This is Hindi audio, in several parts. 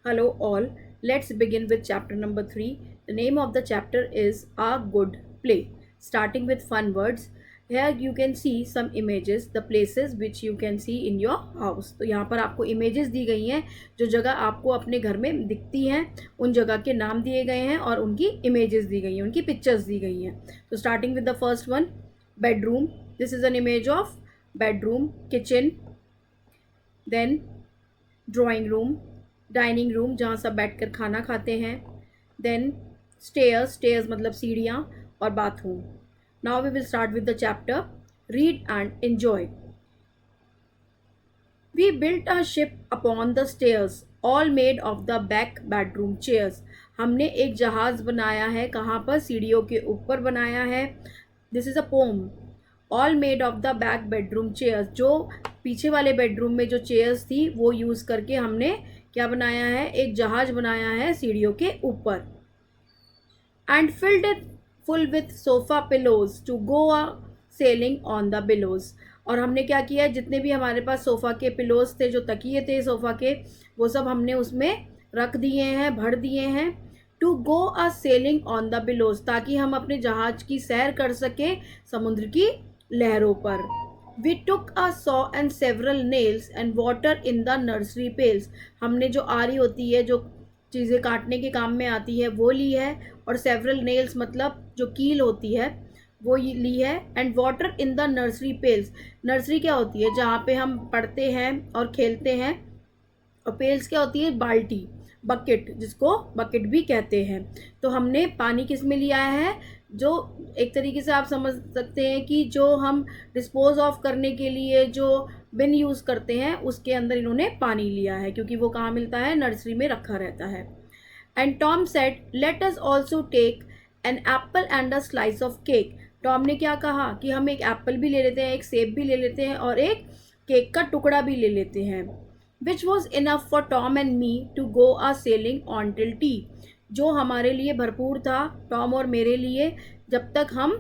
Hello, all. Let's begin with chapter number 3. The name of the chapter is A Good Play. Starting with fun words. Here you can see some images, the places which you can see in your house. तो यहाँ पर आपको images दी गई हैं जो जगह आपको अपने घर में दिखती हैं, उन जगह के नाम दिए गए हैं और उनकी images दी गई हैं, उनकी pictures दी गई हैं. So starting with the first one, bedroom. This is an image of bedroom, kitchen, then drawing room, dining room जहाँ सब बैठकर खाना खाते हैं, देन स्टेयर्स, स्टेयर्स मतलब सीढ़ियाँ, और bathroom. Now we will start with the chapter. Read and enjoy. We built a ship upon the stairs all made of the back bedroom chairs. हमने एक जहाज़ बनाया है. कहाँ पर? सीढ़ियों के ऊपर बनाया है. This is a poem. All made of the back bedroom chairs. जो पीछे वाले बेडरूम में जो चेयर्स थी वो यूज़ करके हमने क्या बनाया है? एक जहाज़ बनाया है सीढ़ियों के ऊपर. And filled it full with sofa pillows to go a sailing on the billows. और हमने क्या किया है? जितने भी हमारे पास सोफ़ा के पिलोज थे, जो तकिए थे सोफ़ा के, वो सब हमने उसमें रख दिए हैं, भर दिए हैं. To go a sailing on the billows, ताकि हम अपने जहाज की सैर कर सकें समुद्र की लहरों पर. We took a saw and several nails and water in the nursery pails. हमने जो आरी होती है, जो चीज़ें काटने के काम में आती है, वो ली है. और सेवरल नेल्स मतलब जो कील होती है वो ली है. And water in the nursery pails. Nursery क्या होती है? जहाँ पे हम पढ़ते हैं और खेलते हैं. और पेल्स क्या होती है? बाल्टी, बकेट, जिसको बकेट भी कहते हैं. तो हमने पानी किस में लिया है? जो एक तरीके से आप समझ सकते हैं कि जो हम डिस्पोज ऑफ करने के लिए जो बिन यूज़ करते हैं उसके अंदर इन्होंने पानी लिया है, क्योंकि वो कहाँ मिलता है? नर्सरी में रखा रहता है. And Tom said let us also take an apple and a slice of cake. Tom ने क्या कहा कि हम एक एप्पल भी ले लेते हैं, एक सेब भी ले लेते हैं और एक केक का टुकड़ा भी ले लेते हैं. Which was enough for Tom and me to go a sailing on till tea. जो हमारे लिए भरपूर था, टॉम और मेरे लिए, जब तक हम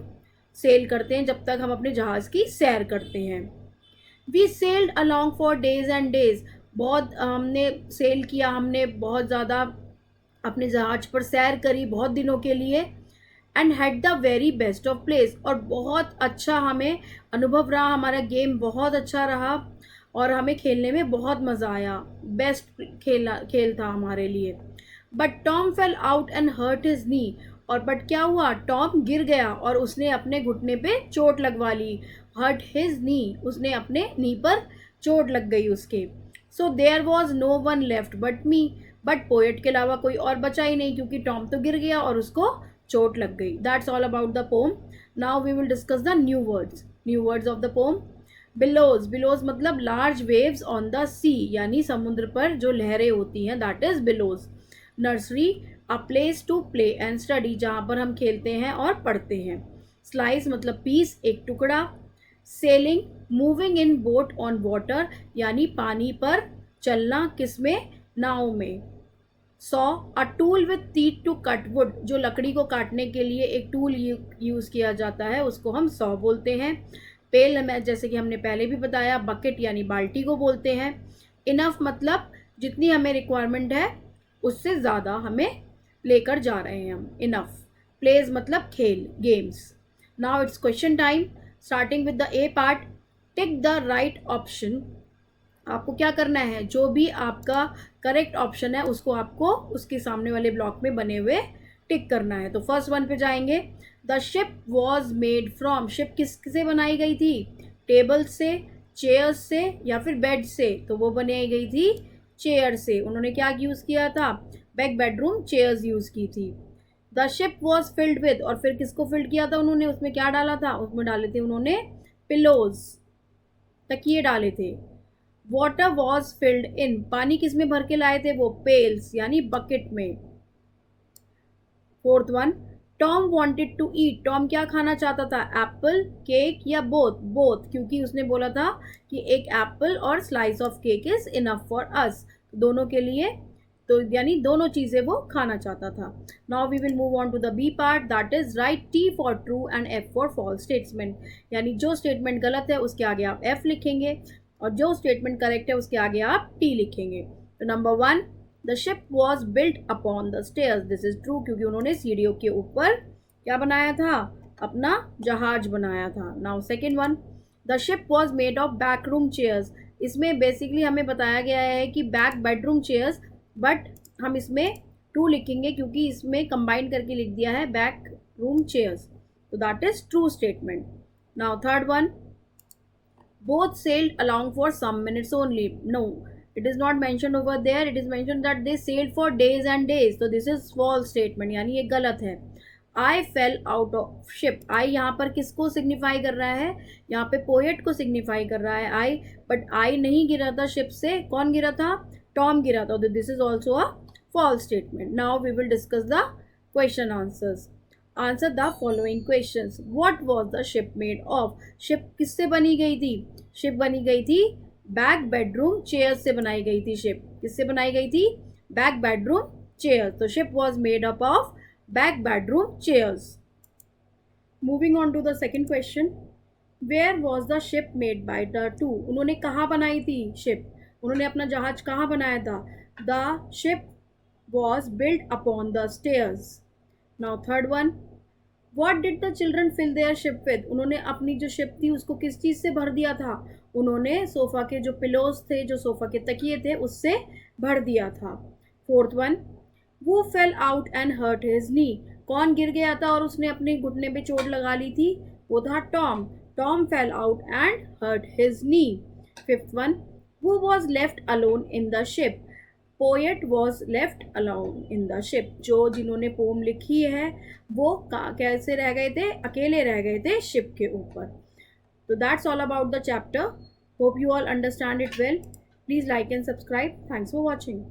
सेल करते हैं, जब तक हम अपने जहाज़ की सैर करते हैं. We sailed along for days and days. बहुत हमने सेल किया, हमने बहुत ज़्यादा अपने जहाज पर सैर करी बहुत दिनों के लिए. And had the very best of place. और बहुत अच्छा हमें अनुभव रहा, हमारा गेम बहुत अच्छा रहा और हमें खेलने में बहुत मज़ा आया. बेस्ट खेल था हमारे लिए. But Tom fell out and hurt his knee. और बट क्या हुआ? टॉम गिर गया और उसने अपने घुटने पे चोट लगवा ली. हर्ट हिज नी, उसने अपने नी पर चोट लग गई उसके. So there was no one left but me. But poet के अलावा कोई और बचा ही नहीं, क्योंकि टॉम तो गिर गया और उसको चोट लग गई. That's all about the poem. Now we will discuss the new words. New words of the poem. Billows. Billows मतलब large waves on the sea, यानी समुद्र पर जो लहरें होती हैं, that is billows. Nursery, a place to play and study, जहाँ पर हम खेलते हैं और पढ़ते हैं. स्लाइस मतलब पीस, एक टुकड़ा. Sailing, moving in boat on water, यानी पानी पर चलना, किसमें? नाव में. Saw, a tool with teeth to cut wood, जो लकड़ी को काटने के लिए एक टूल यूज़ किया जाता है, उसको हम सॉ बोलते हैं. पेल में जैसे कि हमने पहले भी बताया, बकेट यानी बाल्टी को बोलते हैं. इनफ मतलब जितनी हमें रिक्वायरमेंट है उससे ज़्यादा हमें लेकर जा रहे हैं हम. इनफ. प्लेज मतलब खेल, games. Now it's question time. Starting with the A part. Tick the right option. आपको क्या करना है? जो भी आपका करेक्ट ऑप्शन है उसको आपको उसके सामने वाले ब्लॉक में बने हुए टिक करना है. तो फर्स्ट वन पे जाएंगे. The ship was made from. Ship किससे बनाई गई थी? टेबल से, चेयर से या फिर बेड से? तो वो बनाई गई थी चेयर से. उन्होंने क्या यूज़ किया था? बैक बेडरूम चेयर्स यूज़ की थी. The ship was filled with. और फिर किसको फिल्ड किया था उन्होंने? उसमें क्या डाला था? उसमें डाले थे उन्होंने पिलोज, तकिए डाले थे. Water was filled in. पानी किस में भर के लाए थे वो? पेल्स यानी बकेट में. Fourth one. Tom wanted to eat. Tom क्या खाना चाहता था? एप्पल, केक या बोथ? बोथ, क्योंकि उसने बोला था कि एक एप्पल और slice of cake is enough for us. दोनों के लिए, तो यानी दोनों चीज़ें वो खाना चाहता था. Now we will move on to the B part, that is right T for true and F for false statement. यानी जो स्टेटमेंट गलत है उसके आगे आप एफ लिखेंगे और जो स्टेटमेंट करेक्ट है उसके आगे आप टी लिखेंगे. तो number one, the ship was built upon the stairs, this is true, क्योंकि उन्होंने सीढ़ियों के ऊपर क्या बनाया था, अपना जहाज बनाया था. Now second one, the ship was made of back room chairs. इसमें बेसिकली हमें बताया गया है कि बैक बेडरूम चेयर्स, बट हम इसमें ट्रू लिखेंगे क्योंकि इसमें कंबाइन करके लिख दिया है बैक रूम चेयर्स. तो that is true statement. Now third one, both sailed along for some minutes only. No, it is not mentioned over there. It is mentioned that they sailed for days and days. So this is false statement, यानी ये गलत है. I fell out of ship. I यहाँ पर किसको सिग्निफाई कर रहा है, यहाँ पे पोएट को सिग्निफाई कर रहा है I, बट I नहीं गिरा था शिप से. कौन गिरा था, टॉम गिरा था. This is also a false statement. Now we will discuss the question answers. Answer the following questions. What was the ship made of. Ship किससे बनी गई थी, शिप बनी गई थी बैक बेडरूम चेयर्स से बनाई गई थी. शिप किससे बनाई गई थी, बैक बेडरूम चेयर्स. तो ship was made up of back bedroom chairs. Moving on to the second question, where was the ship made by the two. उन्होंने कहाँ बनाई थी शिप, उन्होंने अपना जहाज कहाँ बनाया था. The ship was built upon the stairs. Now third one, what did the children fill their ship with. उन्होंने अपनी जो शिप थी उसको किस चीज़ से भर दिया था, उन्होंने सोफ़ा के जो पिलोज थे, जो सोफ़ा के तकिए थे, उससे भर दिया था. फोर्थ वन, वो fell out and hurt his knee. कौन गिर गया था और उसने अपने घुटने पे चोट लगा ली थी, वो था Tom. Tom fell out and hurt his knee. Fifth one, वो was left alone in the ship. Poet was left alone in the ship. जो जिन्होंने पोम लिखी है वो कैसे रह गए थे, अकेले रह गए थे शिप के ऊपर. तो that's all about the chapter. Hope you all understand it well. Please like and subscribe. Thanks for watching.